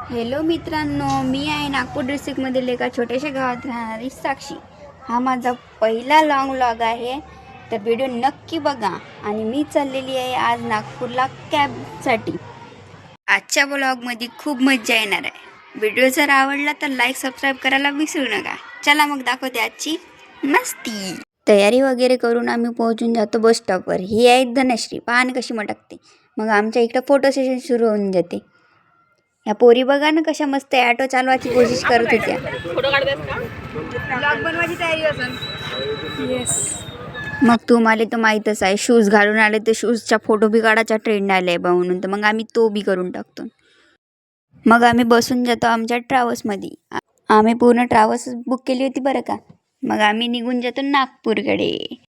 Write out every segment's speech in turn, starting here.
Hello मित्रांनो, मी आहे नागपूर डिस्ट्रिक्टमधील एका छोट्याशा गावात राहणारी साक्षी. हा माझा पहिला लॉंग व्लॉग आहे, तर व्हिडिओ नक्की बघा. आणि मी चाललेली आहे आज नागपूरला कॅबसाठी. आजच्या व्लॉगमध्ये खूप मजा येणार आहे. व्हिडिओ जर आवडला तर लाईक सबस्क्राईब करायला विसरू नका. चला मग दाखवते आजची मस्ती. तयारी वगैरे करून आम्ही पोहोचून जातो बस स्टॉपवर. ही आहे धनश्री, पाहणे कशी मटकते. मग आमच्या इकडं फोटो सेशन सुरू होऊन जाते. ह्या पोरी बघा ना कशा मस्त ॲटो चालवायची कोशिश करत होत्या. फोटो काढतेस का? ब्लॉग बनवायची तयारी असेल. येस. मग तुम्हाला तर माहीतच आहे, शूज घालून आले तर शूजचा फोटो बी काढायचा ट्रेंड आले म्हणून, तर मग आम्ही तो बी करून टाकतो. मग आम्ही बसून जातो आमच्या ट्रॅव्हल्समध्ये. आम्ही पूर्ण ट्रॅव्हल्स बुक केली होती बरं का. मग आम्ही निघून जातो नागपूरकडे.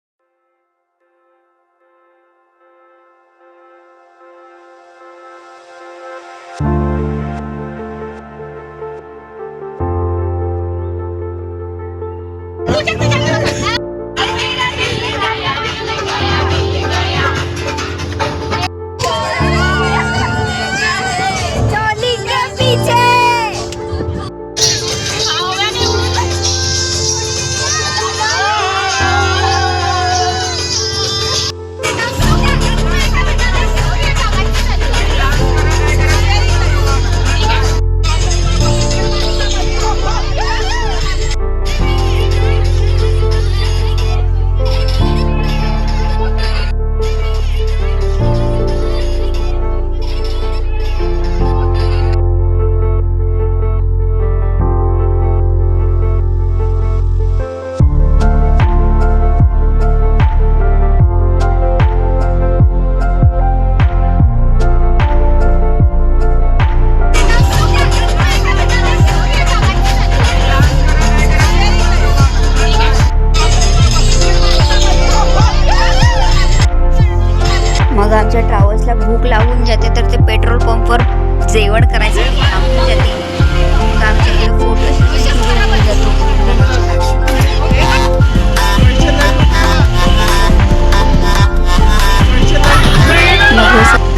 मग आमच्या ट्रॅव्हल्सला भूक लागून जाते, तर ते पेट्रोल पंपवर जेवण करायचं थांबून जाते. मग आमच्या इकडे फोटो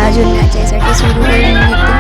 अजून नाचायसाठी सुरू करून देते.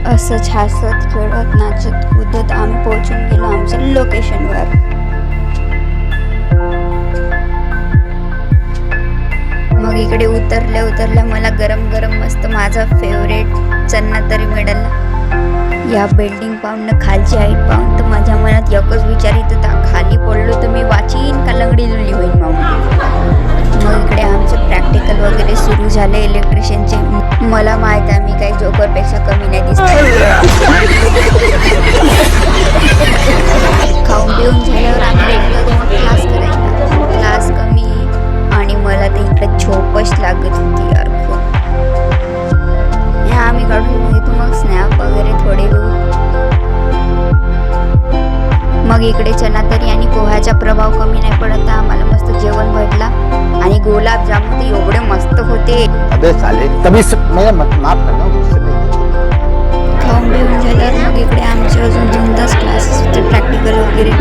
असंच हसत खेळत नाचत कुदत आम्ही पोहोचून गेलो आमच्या लोकेशनवर. मग इकडे उतरल्या मला गरम गरम मस्त माझा फेवरेट चन्ना तरी मिळाला. या बिल्डिंग पाहून खालची हाईट पाहून तर माझ्या मनात एकच विचार येत होता, खाली पडलो तर मी वाचीन का लंगडी लुली होईल म्हणून. मग इकडे आमचं प्रॅक्टिकल वगैरे सुरू झाले इलेक्ट्रिशियनचे. मला माहीत आहे मी काही जोकरपेक्षा कमी नाही दिसत. खाऊन पिऊन झाल्यावर आम्ही मग क्लास करायला. क्लास कमी आणि मला तर इकडे झोपच लागत होती यार खूप. ह्या आम्ही काढून घेतो मग स्नॅप वगैरे थोडे दूर. मग इकडे चना तरी आणि पोह्याचा प्रभाव कमी नाही पडत. आम्हाला मस्त जेवण भेटला आणि गुलाबजामुन ते एवढे मस्त होते. अबे साले कभी माफ करना उससे खाऊन पिऊन झाल्यावर मग इकडे आमचे अजून 2 तास क्लासेस होते प्रॅक्टिकल वगैरे.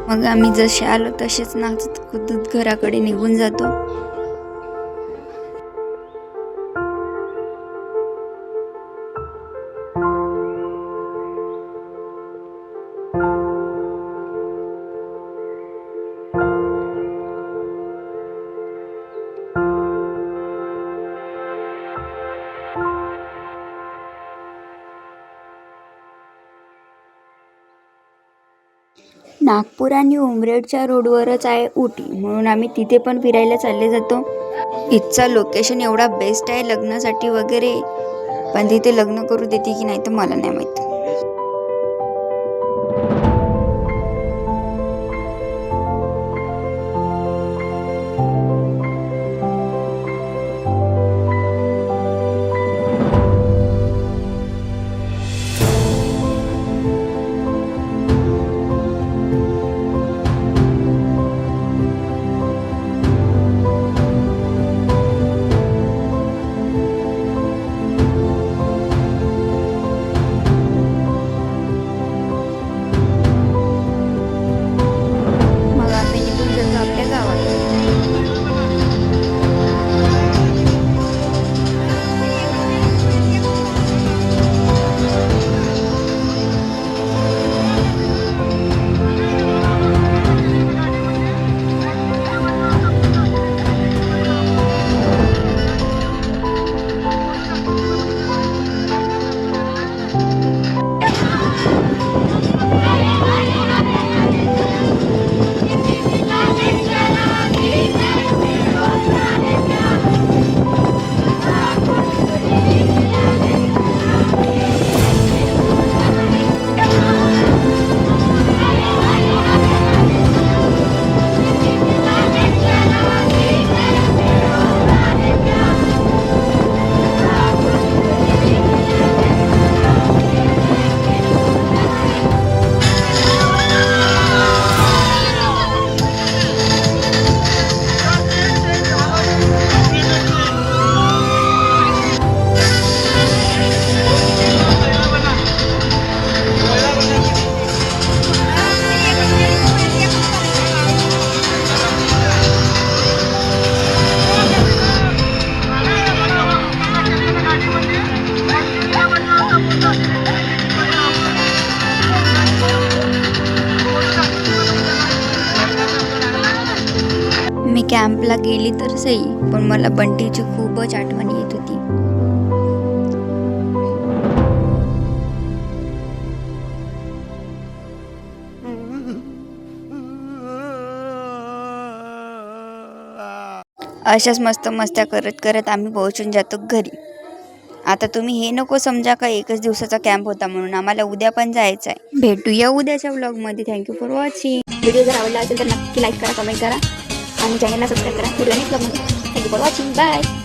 मग आम्ही जसे आलो तसेच नाचत कुदत घराकडे निघून जातो. नागपूर आणि उमरेडच्या रोडवरच आहे उटी, म्हणून आम्ही तिथे पण फिरायला चालले जातो. इथचा लोकेशन एवढा बेस्ट आहे लग्नासाठी वगैरे, पण तिथे लग्न करू देते की नाही तर मला नाही माहीत. मग आम्ही निघून जातो आपल्या गावात. मी कॅम्पला गेली तर सही, पण मला बंटीची खूपच आठवण येत होती. अशाच मस्त मस्त्या करत करत आम्ही पोहोचून जातो घरी. आता तुम्ही हे नको समजा का एकच दिवसाचा कॅम्प होता म्हणून, आम्हाला उद्या पण जायचं आहे. भेटूया उद्याच्या व्लॉगमध्ये. Thank you for watching. व्हिडिओ जर आवडला असेल तर नक्की लाईक करा, कमेंट करा आणि चॅनलला सबस्क्राईब करा. व्हिडिओ नेक्स्ट व्लॉगमध्ये. Thank you for watching. बाय.